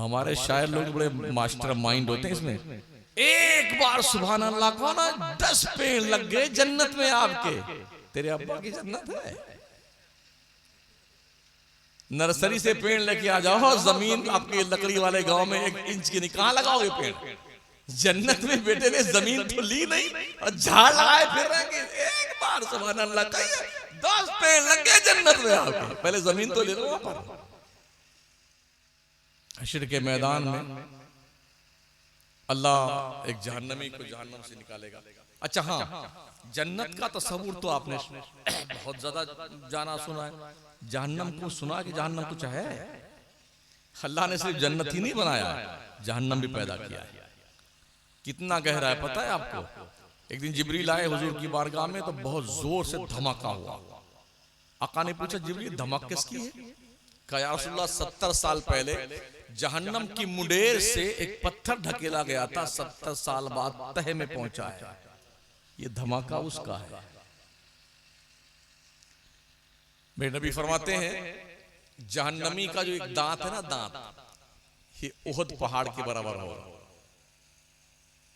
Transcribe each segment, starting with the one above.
हमारे शायर लोग बड़े मास्टर माइंड होते हैं इसमें। एक बार सुभान अल्लाह को ना 10 पेड़ लग गए जन्नत में आपके। तेरे अब्बा की जन्नत है। नर्सरी से पेड़ लेके आ जाओ, जमीन आपके लकड़ी वाले गांव में 1 इंच की नहीं, कहां लगाओगे पेड़? जन्नत में बेटे ने जमीन तो ली नहीं और झाड़ लगाए फिर रहेंगे। एक बार सुभान अल्लाह कहिए 10 पेड़ लग गए जन्नत में आपके। पहले जमीन तो ले लो वहां पर। हश्र के मैदान में अल्लाह एक जहन्नमी को जहन्नम से निकालेगा। अच्छा हाँ, जन्नत का तस्वुर तो आपने बहुत ज्यादा जाना सुना है। जहन्नम को सुना कि जहन्नम कुछ है? अल्लाह ने सिर्फ जन्नत ही नहीं बनाया, जहन्नम भी पैदा किया है। कितना गहरा है पता है आपको? एक दिन जिब्रील आए हुजूर की बारगाह में तो बहुत जोर से धमाका हुआ। आका ने पूछा जिब्रील धमाका किसकी है? कहा या रसूलल्लाह 70 साल पहले जहन्नम की मुंडेर से एक पत्थर ढकेला गया था, 70 साल बाद तह में पहुंचा है। ये धमाका उसका है। मेरे नबी फरमाते हैं जहन्नमी का जो एक दांत है ना, दांत ये उहद पहाड़ के बराबर होगा।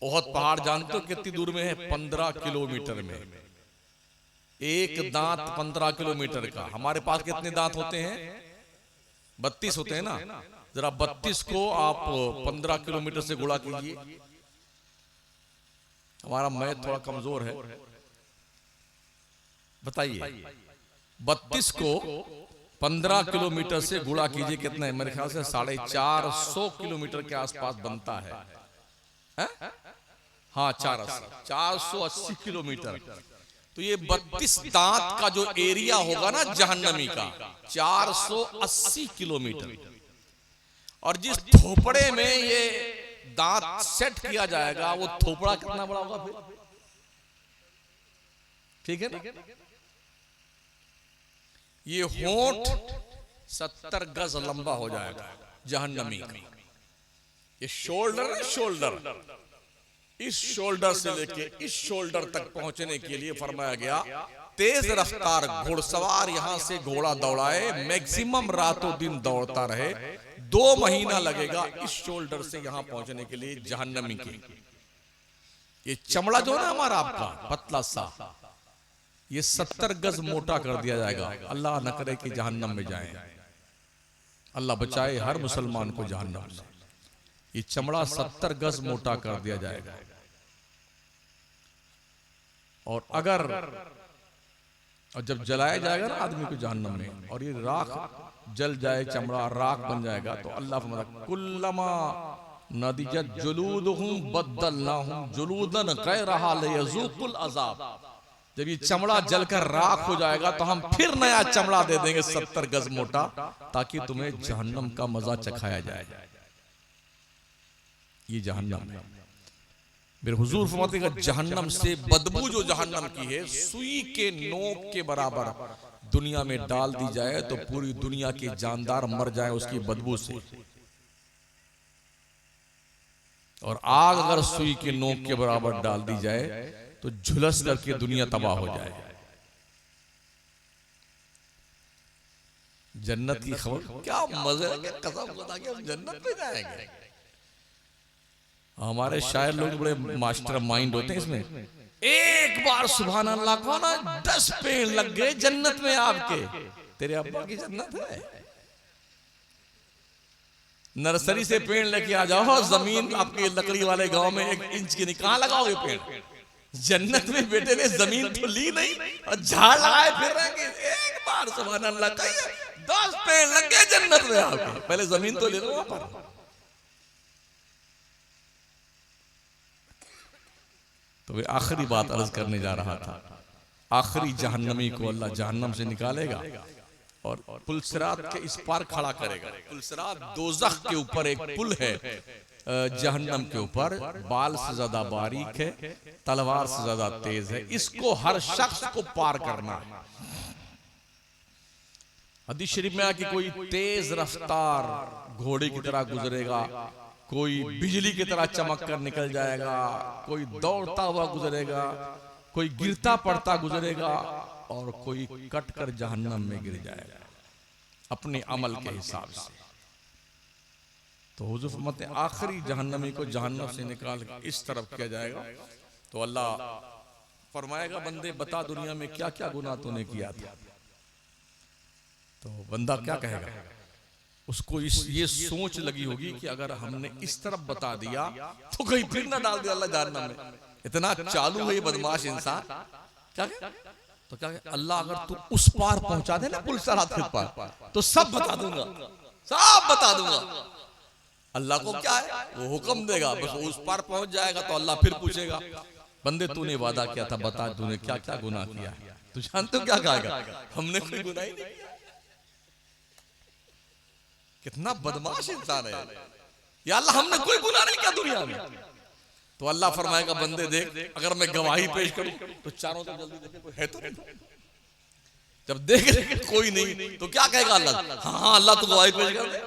उहद पहाड़ जानते हो कितनी दूर में है? 15 किलोमीटर में। एक दांत 15 किलोमीटर का। हमारे पास कितने दांत होते हैं? 32 होते हैं ना। जरा 32 को आप 15 किलोमीटर से गुणा कीजिए। हमारा मैथ थोड़ा कमजोर है, बताइए 32 को 15 किलोमीटर से गुणा कीजिए, कितना है? मेरे ख्याल से 450 किलोमीटर के आसपास बनता है। हाँ 480 किलोमीटर। तो ये 32 दांत का जो एरिया होगा ना जहन्नमी का, 480 किलोमीटर। और जिस थोपड़े में ये दांत सेट किया जाएगा वो थोपड़ा कितना बड़ा होगा फिर? ठीक है ना? ये होंठ 70 गज लंबा हो जाएगा जहन्नमी का। ये शोल्डर है, शोल्डर, इस शोल्डर से लेके इस शोल्डर तक पहुंचने के लिए फरमाया गया तेज रफ्तार घुड़सवार यहां से घोड़ा दौड़ाए, मैक्सिमम रातों दिन दौड़ता रहे, 2 महीना लगेगा इस शोल्डर से यहां पहुंचने के लिए जहन्नमी के। ये चमड़ा जो है हमारा आपका पतला सा, ये 70 गज मोटा कर दिया जाएगा। अल्लाह न करे कि जहन्नम में जाए, अल्लाह बचाए हर मुसलमान को जहन्नम से। ये चमड़ा 70 गज मोटा कर दिया जाएगा। और अगर और जब जलाया जाएगा ना आदमी को जहन्नम में, और ये राख जल जाए, चमड़ा राख बन जाएगा, तो अल्लाह फरमाता कुल्लमा नदिजत जुलूदुहुम बद्दलनाहुम जुलूदन गैरहा लियज़ूकुल अज़ाब। जब ये चमड़ा जलकर राख हो जाएगा तो हम फिर नया चमड़ा दे देंगे 70 गज मोटा, ताकि तुम्हें जहन्नम का मजा चखाया जाए। ये जहन्नम है। मेरे हुजूर फरमाते हैं जहन्नम से बदबू जो जहन्नम की है, सुई के नोक के बराबर दुनिया में डाल दी जाए तो पूरी दुनिया के जानदार मर जाए उसकी बदबू से। और आग अगर सुई के नोक के बराबर डाल दी जाए तो झुलस करके दुनिया तबाह हो जाए। जन्नत की खबर क्या मजे है, कसम खुदा की हम जन्नत में जाएंगे। हमारे शायर लोग बड़े मास्टर माइंड होते हैं इसमें। एक बार सुभान अल्लाह को ना 10 पेड़ लग गए जन्नत में आपके। तेरे अब्बा की जन्नत है। नर्सरी से पेड़ लेके आ जाओ, जमीन आपके लकड़ी वाले गांव में 1 इंच की नहीं, कहां लगाओगे पेड़? जन्नत में बेटे ने जमीन तो ली नहीं और झाड़ लगाए फिर रहेंगे। एक बार सुभान अल्लाह कहिए 10 पेड़ लग गए जन्नत में आपके। पहले जमीन तो ले लो वहां पर। तो वे आखिरी बात अर्ज करने जा रहा था। आखिरी जहन्नमी को अल्लाह जहन्नम से निकालेगा और पुलसिरात के इस पार खड़ा करेगा। पुलसिरात दोज़ख के ऊपर एक पुल है, जहन्नम के ऊपर, बाल से ज्यादा बारीक है, तलवार से ज्यादा तेज है। इसको हर शख्स को पार करना है। हदीस शरीफ में कि कोई तेज रफ्तार घोड़े की तरह गुजरेगा, कोई बिजली की तरह चमक कर निकल जाएगा, कोई दौड़ता हुआ गुजरेगा, कोई गिरता पड़ता गुजरेगा, और कोई कट कर जहन्नम में गिर जाएगा अपने अमल के हिसाब से। तो हुजूर फरमाते हैं आखिरी जहन्नमी को जहन्नम से निकाल के इस तरफ किया जाएगा तो अल्लाह फरमाएगा बंदे बता दुनिया में क्या क्या गुनाह तूने किया था। तो बंदा क्या कहेगा, उसको ये सोच लगी होगी कि अगर हमने इस तरफ बता दिया तो कहीं फिर ना डाल दिया अल्लाह जहन्नम में। इतना चालू है ये बदमाश इंसान। क्या तो क्या अल्लाह अगर तू उस पार पहुंचा दे ना पुल सरात के पार तो सब बता दूंगा, सब बता दूंगा। अल्लाह को क्या है, वो हुक्म देगा, बस उस पार पहुंच जाएगा तो अल्लाह फिर पूछेगा बंदे तूने वादा किया था बता तूने क्या क्या गुनाह किया। तू जानते हो क्या कहेगा, हमने कोई गुनाह ही नहीं किया। कितना बदमाश इंसान है या अल्लाह, हमने कोई गुनाह नहीं किया दुनिया में। तो अल्लाह फरमाएगा बंदे देख अगर मैं गवाही पेश करूं तो चारों तरफ जल्दी देखे कोई है तो नहीं। जब देख कोई नहीं तो क्या कहेगा अल्लाह, हाँ अल्लाह तो गवाही पेश कर दे।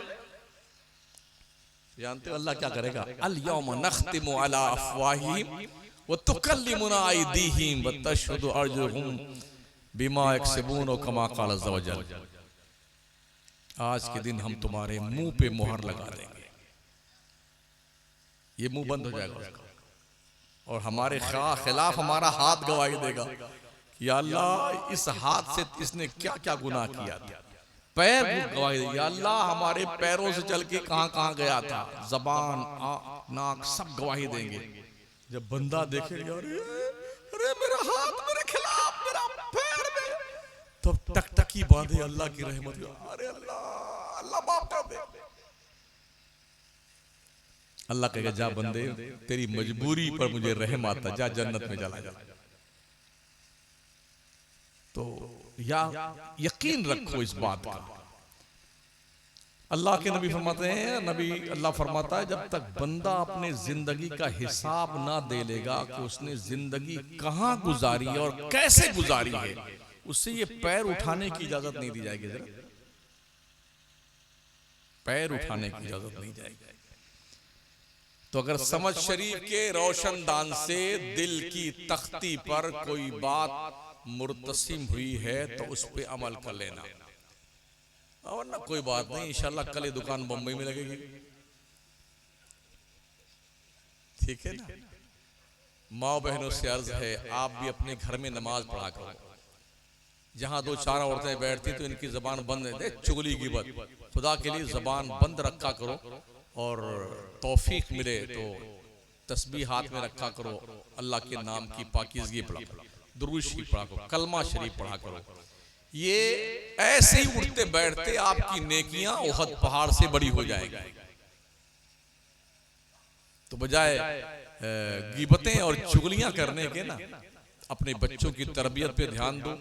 जानते हो अल्लाह क्या करेगा, अल यौम नख्तिमु अला अफवाहिहिम व तुकल्लिमुना अयदीहिम व तशहदु अर्जुलुहुम बिमा यक्सिबून व कमा क़ाल अज़्ज़ा व जल। आज के दिन हम तुम्हारे मुंह पे मोहर लगा देंगे, ये मुंह बंद हो जाएगा उसका, और हमारे खिलाफ हमारा हाथ गवाही देगा कि अल्लाह इस हाथ से इसने क्या क्या गुनाह किया था। पैर गवाही देगा, अल्लाह हमारे पैरों से चल के कहां कहां गया था, जबान नाक सब गवाही देंगे। जब बंदा देखेगा अरे मेरा हाथ मेरे खिलाफ, मेरा पैर में, तो टकटकी बांधे अल्लाह की रहमत, अरे अल्लाह अल्लाह माफ कर दे। अल्लाह कहेगा जा बंदे तेरी मजबूरी पर मुझे रहम आता, जा जन्नत में चला जा। तो या यकीन रखो इस बात का। अल्लाह के नबी फरमाते हैं, नबी अल्लाह फरमाता है जब तक बंदा अपने जिंदगी का हिसाब ना दे लेगा कि उसने जिंदगी कहां गुजारी है और कैसे गुजारी है, उससे ये पैर उठाने की इजाजत नहीं दी जाएगी। जरा पैर उठाने की इजाजत नहीं जाएगी। तो अगर समझ शरीफ के रोशनदान से दिल की तख्ती पर कोई बात मुर्तसिम हुई है तो उस पे अमल कर लेना, और ना कोई बात नहीं, इंशाल्लाह कल दुकान बम्बई में लगेगी, ठीक है ना। माँ बहनों से अर्ज है आप भी अपने घर में नमाज पढ़ा करो। जहां दो चार औरतें बैठती तो इनकी जबान बंद है, चुगली गिबत, खुदा के लिए जबान बंद रखा करो, और तौफीक मिले तो तस्बीह हाथ में रखा करो, अल्लाह के नाम की पाकीज़गी पढ़ा करो, दुरूद शरीफ पढ़ा करो, कलमा शरीफ पढ़ा करो। ये ऐसे ही उठते बैठते आपकी नेकियां ओहद पहाड़ से बड़ी हो जाएगी। तो बजाय गिबतें और चुगलियां करने के ना अपने बच्चों की तरबियत पे ध्यान दो,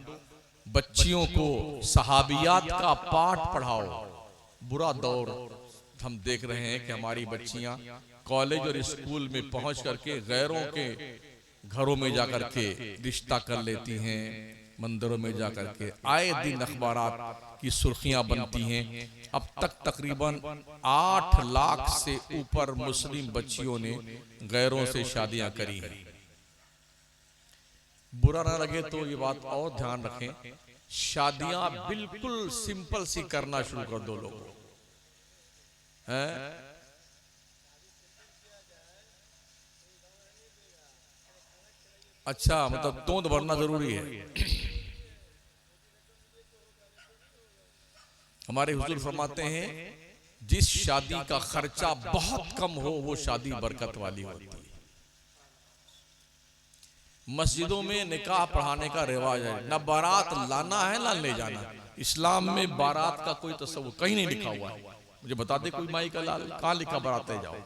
बच्चियों को सहाबियात का पाठ पढ़ाओ। बुरा दौर हम देख रहे हैं कि हमारी बच्चियां कॉलेज और स्कूल में पहुंच करके गैरों के घरों में जाकर के रिश्ता कर लेती हैं, मंदिरों में जाकर के आए दिन अखबारात की सुर्खियां बनती हैं। अब तक तकरीबन 8 लाख से ऊपर मुस्लिम बच्चियों ने गैरों से शादियां करी हैं। बुरा ना लगे तो ये बात और ध्यान रखें, शादियां बिल्कुल सिंपल सी करना शुरू कर दो लोगों हैं। अच्छा, मतलब तोंद भरना जरूरी है। हमारे हुजूर फरमाते हैं जिस शादी का खर्चा बहुत कम हो वो शादी बरकत वाली होती है। मस्जिदों में निकाह पढ़ाने का रिवाज है, न बारात लाना है ना ले जाना। इस्लाम में बारात का कोई तस्वुर कहीं नहीं लिखा हुआ है। मुझे बता दे कोई माई का लाल कहां लिखा बारात ले जाओ,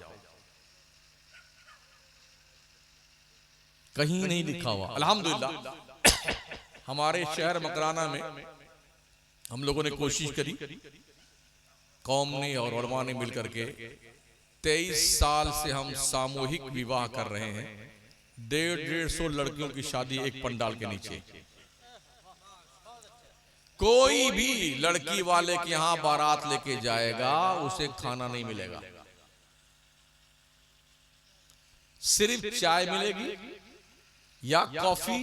कहीं नहीं लिखा हुआ। अल्हम्दुलिल्लाह हमारे शहर मकराना में हम लोगों ने कोशिश करी, कौम ने और उलमा ने मिलकर के 23 साल से हम सामूहिक विवाह कर रहे हैं। 150 लड़कियों की शादी एक पंडाल के नीचे। कोई भी लड़की वाले के यहां बारात लेके जाएगा उसे खाना नहीं मिलेगा, सिर्फ चाय मिलेगी या कॉफी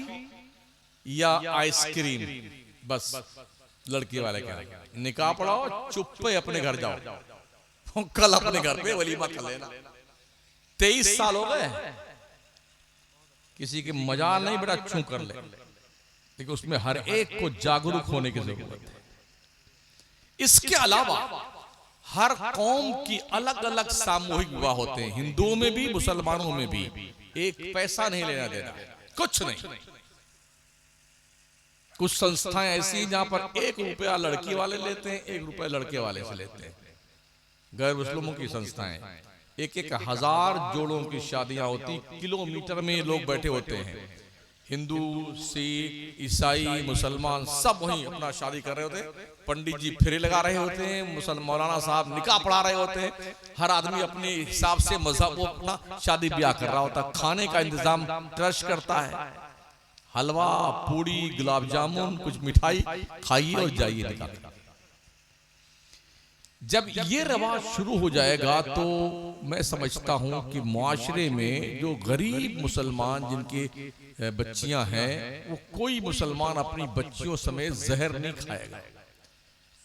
या आइसक्रीम, बस। लड़की वाले का निकाह पढ़ाओ, चुप पे अपने घर जाओ, कल अपने घर पे वलीमा कर लेना। 23 साल हो गए, किसी के मजाल नहीं बेटा छू कर ले, लेकिन उसमें हर एक को जागरूक होने की जरूरत है। इसके अलावा हर कौम की अलग अलग सामूहिक विवाह होते हैं, हिंदुओं में भी मुसलमानों में भी। एक पैसा नहीं लेना देना, कुछ नहीं। कुछ संस्थाएं ऐसी जहां पर 1 रुपया लड़की वाले लेते हैं, 1 रुपया लड़के वाले से लेते हैं। गैर मुस्लिमों की संस्थाएं 1-1 हजार जोड़ों की शादियां होती, किलोमीटर में लोग बैठे होते हैं, हिंदू, सिख, ईसाई, मुसलमान सब वहीं अपना शादी कर रहे होते हैं। पंडित जी फेरे लगा रहे होते हैं, मौलाना साहब निकाह पढ़ा रहे होते हैं, हर आदमी अपने हिसाब से मजहब वो अपना शादी ब्याह कर रहा होता है। खाने का इंतजाम ट्रस्ट करता है, हलवा, पूड़ी, गुलाब जामुन, कुछ मिठाई खाइए और जाइए निकाह। जब ये रवाज शुरू हो जाएगा तो मैं समझता हूं कि मुआशरे में जो गरीब मुसलमान जिनके बच्चियां हैं, वो कोई मुसलमान अपनी बच्चियों समेत जहर नहीं खाएगा,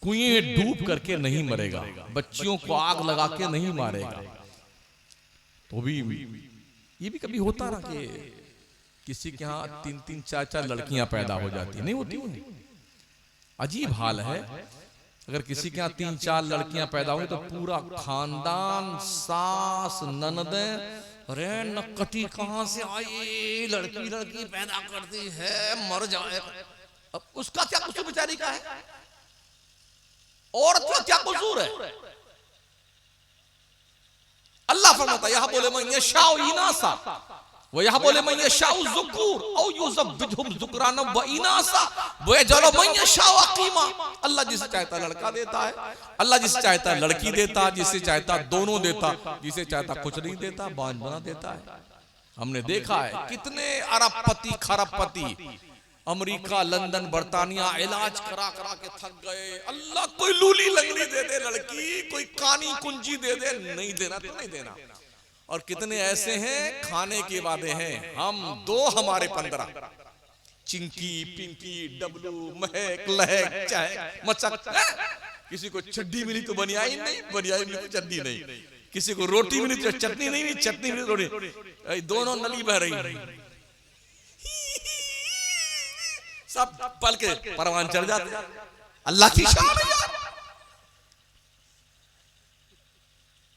कुएं में डूब करके नहीं मरेगा, बच्चियों को आग लगा के नहीं मारेगा। तो भी ये भी कभी होता ना कि किसी के यहाँ 3-3, 4-4 लड़कियां पैदा हो जाती है, नहीं होती। अजीब हाल है। अगर किसी के यहाँ 3-4 लड़कियां पैदा हुई तो पूरा खानदान, सास, ननदें, अरे नकटी कहां से आई, लड़की पैदा करती है, मर जाए। अब उसका क्या कसूर बेचारी का है, औरत का क्या कसूर है? अल्लाह फरमाता है, यहां बोले मैं यशाउ इनासा वो, यहां बोले मैं यशाउ ज़ुकूर औ युज़ब्बिजुहुम ज़ुकराना व इनासा व यजअलु मैं यशाउ अक़ीमा। अल्लाह जिसे चाहता लड़का देता है, अल्लाह जिसे चाहता लड़की देता, जिसे चाहता दोनों देता, जिसे चाहता कुछ नहीं देता, बांझ बना देता है। हमने देखा है कितने अरबपति खरबपति अमेरिका, लंदन, बर्तानिया इलाज करा करा के थक गए। अल्लाह कोई लूली लंगड़ी दे दे लड़की, कोई कानी कुंजी दे दे, नहीं देना तो नहीं देना। और कितने ऐसे हैं खाने के वादे हैं, हम 2 हमारे 15, चिंकी, पिंकी, डब्लू, महक, लहक, चाय, मचक। किसी को चड्डी मिली तो बनियाई नहीं, बनियाई मिली तो चड्डी नहीं, किसी को रोटी मिली तो चटनी नहीं, चटनी मिली तो रोटी, दोनों नली बह रही, सब पल के परवान चढ़ जाते। अल्लाह की शान है यार।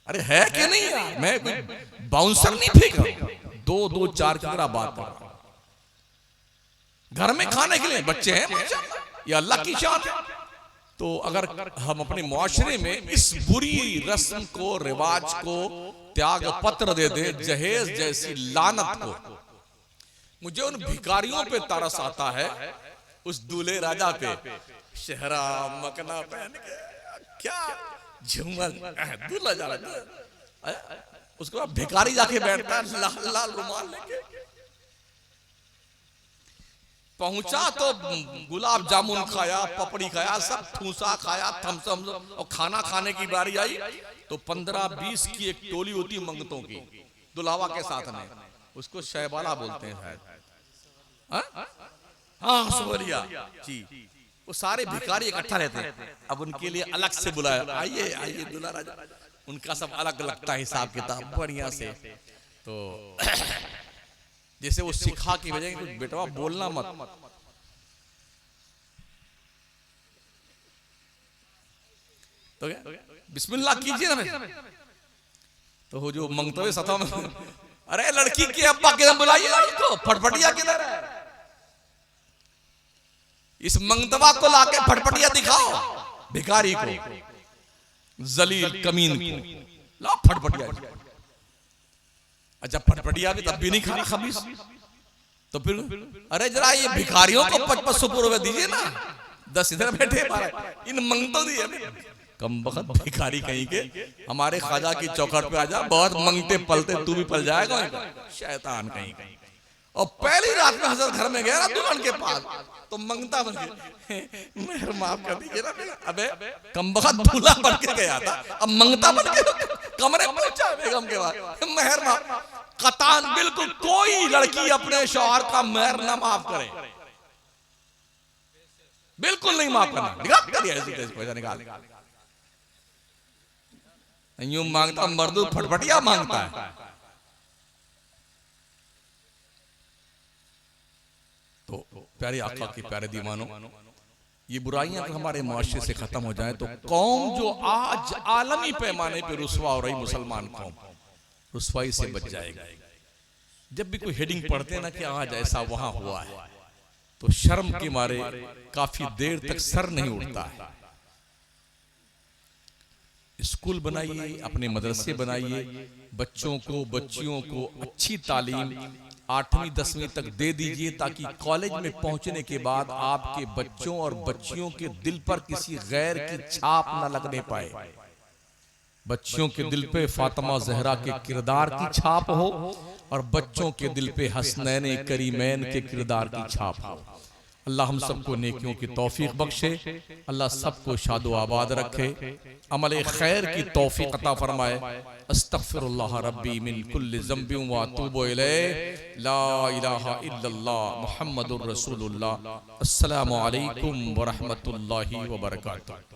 अरे है कि नहीं यार, मैं कोई बाउंसर नहीं फेंक रहा, 2-2, 4 की तरह बात कर रहा हूं। घर में खाने के लिए बच्चे हैं माशाअल्लाह, ये अल्लाह की शान है। तो अगर हम अपने मुआशरे में इस बुरी रस्म को, रिवाज को त्याग पत्र दे दे, जहेज जैसी लानत को, मुझे उन भिखारियों पे तरस आता है, उस दूल्हे राजा पे, शहरा मकना पहन के, क्या झूमर दूल्हा जा रहा है, उसके बाद भिखारी जाके बैठता है लाल लाल रुमाल लेके। पहुंचा तो गुलाब जामुन खाया, पपड़ी खाया, सब ठूसा खाया, थम्सअप, और खाना खाने की बारी आई तो 15-20 की एक टोली होती मंगतों की, दुल्हावा के साथ में, उसको शहबाला बोलते हैं शायद, हाँ सुवरिया जी, वो सारे भिखारी इकट्ठा रहते हैं। अब उनके लिए अलग से बुलाया, आइए आइए दूल्हा राजा, उनका सब अलग लगता है हिसाब किताब बढ़िया से। तो जैसे वो सिखा की वजह कुछ बेटवा बोलना मत, तो बिस्मिल्लाह कीजिए ना। तो वो जो मंगतवे सता में, अरे लड़की के अब्बा किधर बुलाइए, इसको फटफटिया किधर है, इस मंगतवा को लाके फटफटिया दिखाओ भिखारी को, जलील कमीन को ला फटफटिया। अच्छा फटफटिया भी तब भी नहीं खाना खबीस, तो फिर अरे जरा ये भिखारियों को 5500 रुपए दीजिए ना, 10 इधर बैठे, इन मंगतों दिए कम बखत भिखारी कहीं के, हमारे ख्वाजा की चौखट पे आ जा, बहुत मंगते पलते तू भी पल जाएगा, शैतान कहीं कहीं। और पहली रात में हजरत घर में गया ना दुल्हन के पास, तो मंगता बन के, मेहर माफ कर दीजिए ना, अबे कमबख्त दूल्हा बन के गया था, अब मंगता बन के कमरे में पहुंचा बेगम के पास, मेहर माफ। कतान बिल्कुल कोई लड़की अपने शौहर का मेहर ना माफ करे, बिल्कुल नहीं माफ करना, निकाल पैसा निकाल। यूं मांगता मर्दू फटफटिया मांगता है। तो प्यारे आका के प्यारे दीवानों, ये बुराइयां अगर हमारे मुआशरे से खत्म हो जाए तो कौम जो आज आलमी पैमाने पे रुस्वा हो रही, मुसलमान कौम रुस्वाई से बच जाएगा। जब भी कोई हेडिंग पढ़ते ना कि आज ऐसा वहां हुआ है, तो शर्म के मारे काफी देर तक सर नहीं उठता है। स्कूल बनाइए, अपने मदरसे बनाइए, बच्चों को बच्चियों को अच्छी तालीम 8वीं 10वीं तक दे दीजिए, ताकि कॉलेज में पहुंचने के बाद आपके बच्चों और बच्चियों के दिल पर किसी गैर की छाप न लगने पाए। बच्चियों के दिल पे फातिमा ज़हरा के किरदार की छाप हो और बच्चों के दिल पे हसनैन करीमैन के किरदार की छाप हो। अल्लाह हम सबको नेकियों की तौफीक बख्शे, अल्लाह सबको शादो आबाद रखे, अमल खैर की तौफीक अता फरमाए। अस्तगफिरुल्लाह रब्बी मिन कुल्लि ज़ंबिन व अतूबु इलैह, ला इलाहा इल्लल्लाह मुहम्मदुर रसूलुल्लाह। अस्सलामु अलैकुम व रहमतुल्लाहि व बरकातुहू।